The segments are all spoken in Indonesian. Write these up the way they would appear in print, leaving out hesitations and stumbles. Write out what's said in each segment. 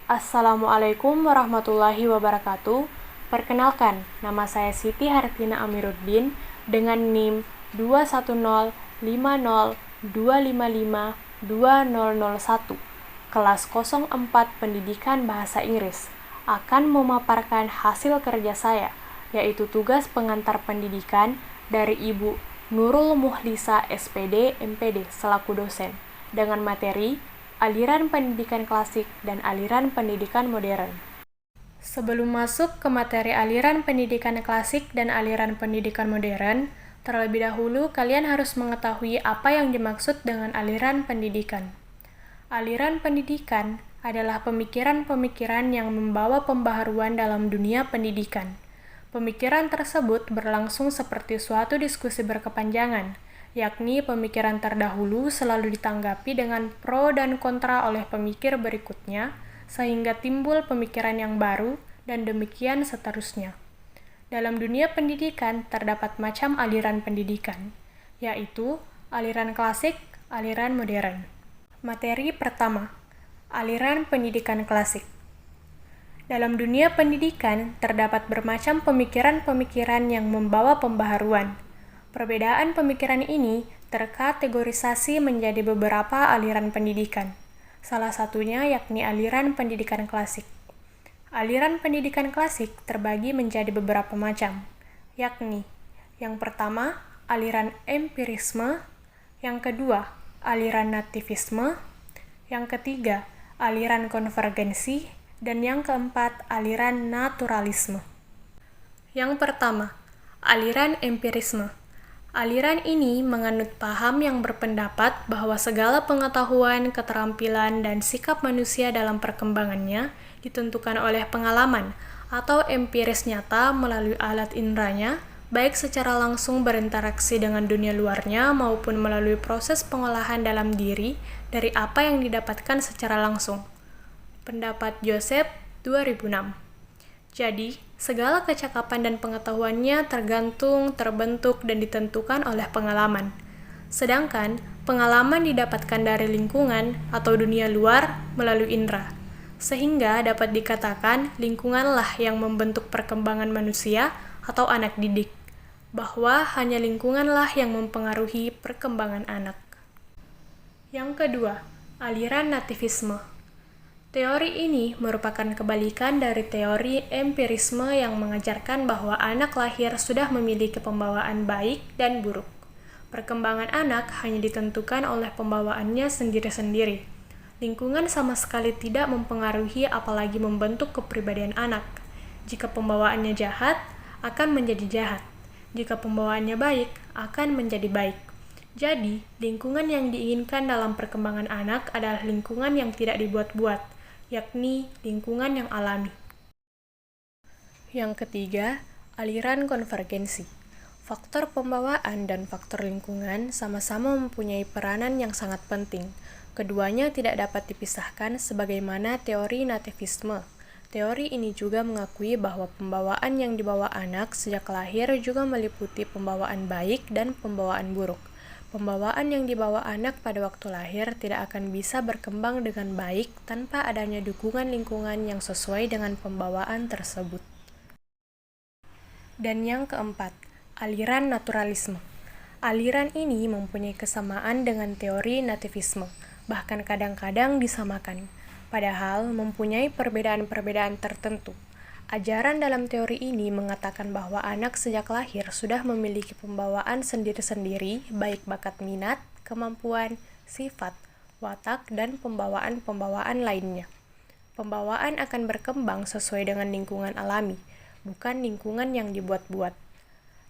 Assalamualaikum warahmatullahi wabarakatuh. Perkenalkan, nama saya Siti Hartina Amiruddin dengan NIM 2105025520001, kelas 04 Pendidikan Bahasa Inggris, akan memaparkan hasil kerja saya, yaitu tugas pengantar pendidikan dari Ibu Nurul Muhlisa SPD MPD selaku dosen, dengan materi aliran pendidikan klasik dan aliran pendidikan modern. Sebelum masuk ke materi aliran pendidikan klasik dan aliran pendidikan modern, terlebih dahulu kalian harus mengetahui apa yang dimaksud dengan aliran pendidikan. Aliran pendidikan adalah pemikiran-pemikiran yang membawa pembaharuan dalam dunia pendidikan. Pemikiran tersebut berlangsung seperti suatu diskusi berkepanjangan, yakni pemikiran terdahulu selalu ditanggapi dengan pro dan kontra oleh pemikir berikutnya, sehingga timbul pemikiran yang baru, dan demikian seterusnya. Dalam dunia pendidikan terdapat macam aliran pendidikan, yaitu aliran klasik, aliran modern. Materi pertama, aliran pendidikan klasik. Dalam dunia pendidikan terdapat bermacam pemikiran-pemikiran yang membawa pembaharuan. Perbedaan pemikiran ini terkategorisasi menjadi beberapa aliran pendidikan. Salah satunya yakni aliran pendidikan klasik. Aliran pendidikan klasik terbagi menjadi beberapa macam, yakni yang pertama, aliran empirisme, yang kedua, aliran nativisme, yang ketiga, aliran konvergensi, dan yang keempat, aliran naturalisme. Yang pertama, aliran empirisme. Aliran ini menganut paham yang berpendapat bahwa segala pengetahuan, keterampilan, dan sikap manusia dalam perkembangannya ditentukan oleh pengalaman atau empiris nyata melalui alat inderanya, baik secara langsung berinteraksi dengan dunia luarnya maupun melalui proses pengolahan dalam diri dari apa yang didapatkan secara langsung. Pendapat Joseph 2006. Jadi, segala kecakapan dan pengetahuannya terbentuk dan ditentukan oleh pengalaman. Sedangkan, pengalaman didapatkan dari lingkungan atau dunia luar melalui indera. Sehingga dapat dikatakan lingkunganlah yang membentuk perkembangan manusia atau anak didik, bahwa hanya lingkunganlah yang mempengaruhi perkembangan anak. Yang kedua, aliran nativisme. Teori ini merupakan kebalikan dari teori empirisme yang mengajarkan bahwa anak lahir sudah memiliki pembawaan baik dan buruk. Perkembangan anak hanya ditentukan oleh pembawaannya sendiri-sendiri. Lingkungan sama sekali tidak mempengaruhi apalagi membentuk kepribadian anak. Jika pembawaannya jahat, akan menjadi jahat. Jika pembawaannya baik, akan menjadi baik. Jadi, lingkungan yang diinginkan dalam perkembangan anak adalah lingkungan yang tidak dibuat-buat, yakni lingkungan yang alami. Yang ketiga, aliran konvergensi. Faktor pembawaan dan faktor lingkungan sama-sama mempunyai peranan yang sangat penting. Keduanya tidak dapat dipisahkan sebagaimana teori nativisme. Teori ini juga mengakui bahwa pembawaan yang dibawa anak sejak lahir juga meliputi pembawaan baik dan pembawaan buruk. Pembawaan yang dibawa anak pada waktu lahir tidak akan bisa berkembang dengan baik tanpa adanya dukungan lingkungan yang sesuai dengan pembawaan tersebut. Dan yang keempat, aliran naturalisme. Aliran ini mempunyai kesamaan dengan teori nativisme, bahkan kadang-kadang disamakan, padahal mempunyai perbedaan-perbedaan tertentu. Ajaran dalam teori ini mengatakan bahwa anak sejak lahir sudah memiliki pembawaan sendiri-sendiri, baik bakat minat, kemampuan, sifat, watak, dan pembawaan-pembawaan lainnya. Pembawaan akan berkembang sesuai dengan lingkungan alami, bukan lingkungan yang dibuat-buat.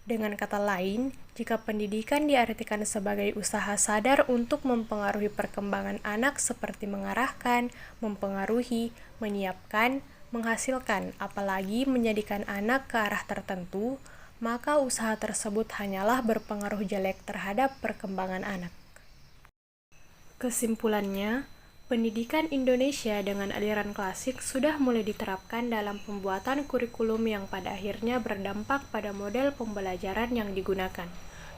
Dengan kata lain, jika pendidikan diartikan sebagai usaha sadar untuk mempengaruhi perkembangan anak seperti mengarahkan, mempengaruhi, menyiapkan, menghasilkan, apalagi menjadikan anak ke arah tertentu, maka usaha tersebut hanyalah berpengaruh jelek terhadap perkembangan anak. Kesimpulannya, pendidikan Indonesia dengan aliran klasik sudah mulai diterapkan dalam pembuatan kurikulum yang pada akhirnya berdampak pada model pembelajaran yang digunakan.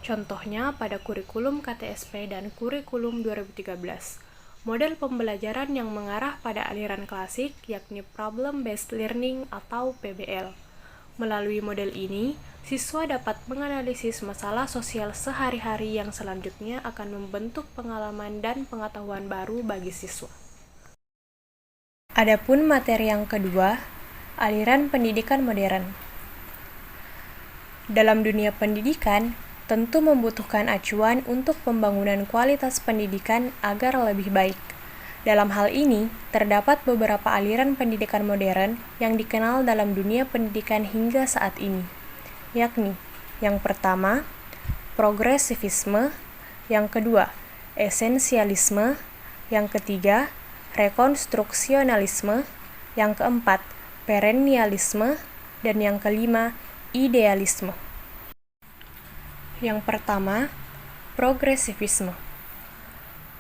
Contohnya pada kurikulum KTSP dan kurikulum 2013. model pembelajaran yang mengarah pada aliran klasik, yakni Problem Based Learning atau PBL. Melalui model ini, siswa dapat menganalisis masalah sosial sehari-hari yang selanjutnya akan membentuk pengalaman dan pengetahuan baru bagi siswa. Adapun materi yang kedua, aliran pendidikan modern. Dalam dunia pendidikan, tentu membutuhkan acuan untuk pembangunan kualitas pendidikan agar lebih baik. Dalam hal ini, terdapat beberapa aliran pendidikan modern yang dikenal dalam dunia pendidikan hingga saat ini, yakni yang pertama, progresivisme, yang kedua, esensialisme, yang ketiga, rekonstruksionalisme, yang keempat, perennialisme, dan yang kelima, idealisme. Yang pertama, progresivisme.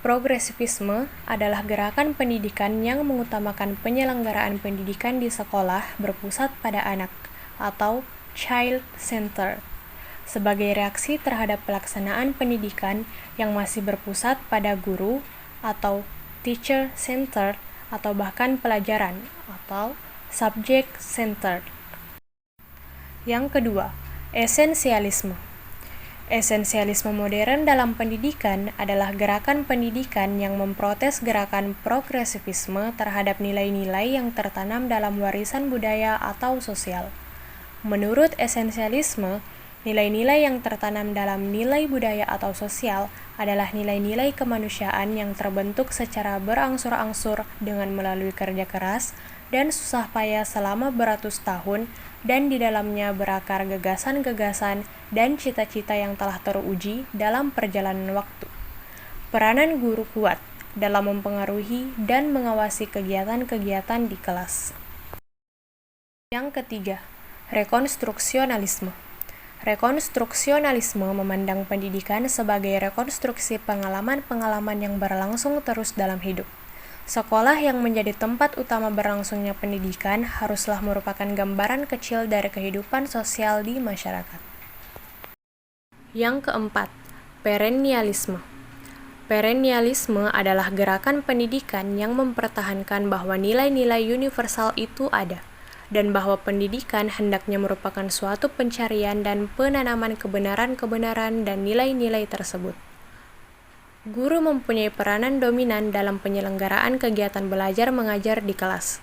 Progresivisme adalah gerakan pendidikan yang mengutamakan penyelenggaraan pendidikan di sekolah berpusat pada anak atau child-centered sebagai reaksi terhadap pelaksanaan pendidikan yang masih berpusat pada guru atau teacher-centered atau bahkan pelajaran atau subject-centered. Yang kedua, esensialisme. Esensialisme modern dalam pendidikan adalah gerakan pendidikan yang memprotes gerakan progresivisme terhadap nilai-nilai yang tertanam dalam warisan budaya atau sosial. Menurut esensialisme, nilai-nilai yang tertanam dalam nilai budaya atau sosial adalah nilai-nilai kemanusiaan yang terbentuk secara berangsur-angsur dengan melalui kerja keras dan susah payah selama beratus tahun, dan di dalamnya berakar gagasan-gagasan dan cita-cita yang telah teruji dalam perjalanan waktu. Peranan guru kuat dalam mempengaruhi dan mengawasi kegiatan-kegiatan di kelas. Yang ketiga, rekonstruksionalisme. Rekonstruksionalisme memandang pendidikan sebagai rekonstruksi pengalaman-pengalaman yang berlangsung terus dalam hidup. Sekolah yang menjadi tempat utama berlangsungnya pendidikan haruslah merupakan gambaran kecil dari kehidupan sosial di masyarakat. Yang keempat, perennialisme. Perennialisme adalah gerakan pendidikan yang mempertahankan bahwa nilai-nilai universal itu ada, dan bahwa pendidikan hendaknya merupakan suatu pencarian dan penanaman kebenaran-kebenaran dan nilai-nilai tersebut. Guru mempunyai peranan dominan dalam penyelenggaraan kegiatan belajar mengajar di kelas.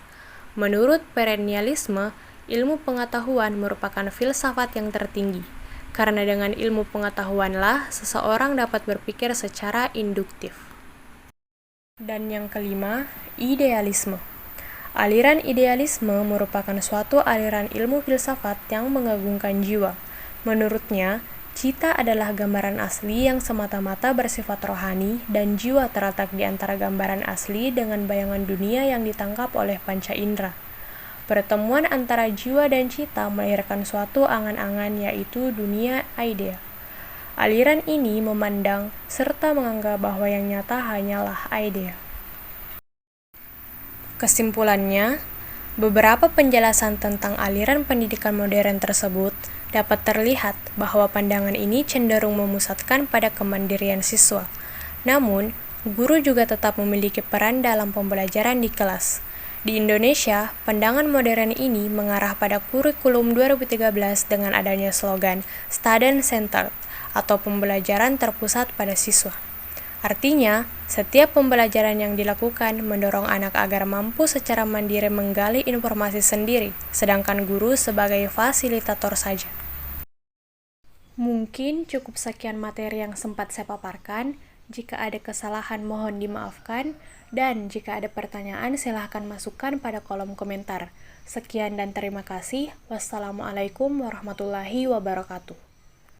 Menurut perennialisme, ilmu pengetahuan merupakan filsafat yang tertinggi, karena dengan ilmu pengetahuanlah seseorang dapat berpikir secara induktif. Dan yang kelima, idealisme. Aliran idealisme merupakan suatu aliran ilmu filsafat yang mengagungkan jiwa. Menurutnya, cita adalah gambaran asli yang semata-mata bersifat rohani dan jiwa terletak di antara gambaran asli dengan bayangan dunia yang ditangkap oleh panca indera. Pertemuan antara jiwa dan cita melahirkan suatu angan-angan yaitu dunia idea. Aliran ini memandang serta menganggap bahwa yang nyata hanyalah idea. Kesimpulannya, beberapa penjelasan tentang aliran pendidikan modern tersebut dapat terlihat bahwa pandangan ini cenderung memusatkan pada kemandirian siswa. Namun, guru juga tetap memiliki peran dalam pembelajaran di kelas. Di Indonesia, pandangan modern ini mengarah pada kurikulum 2013 dengan adanya slogan Student Centered atau pembelajaran terpusat pada siswa. Artinya, setiap pembelajaran yang dilakukan mendorong anak agar mampu secara mandiri menggali informasi sendiri, sedangkan guru sebagai fasilitator saja. Mungkin cukup sekian materi yang sempat saya paparkan. Jika ada kesalahan mohon dimaafkan, dan jika ada pertanyaan silahkan masukkan pada kolom komentar. Sekian dan terima kasih. Wassalamualaikum warahmatullahi wabarakatuh.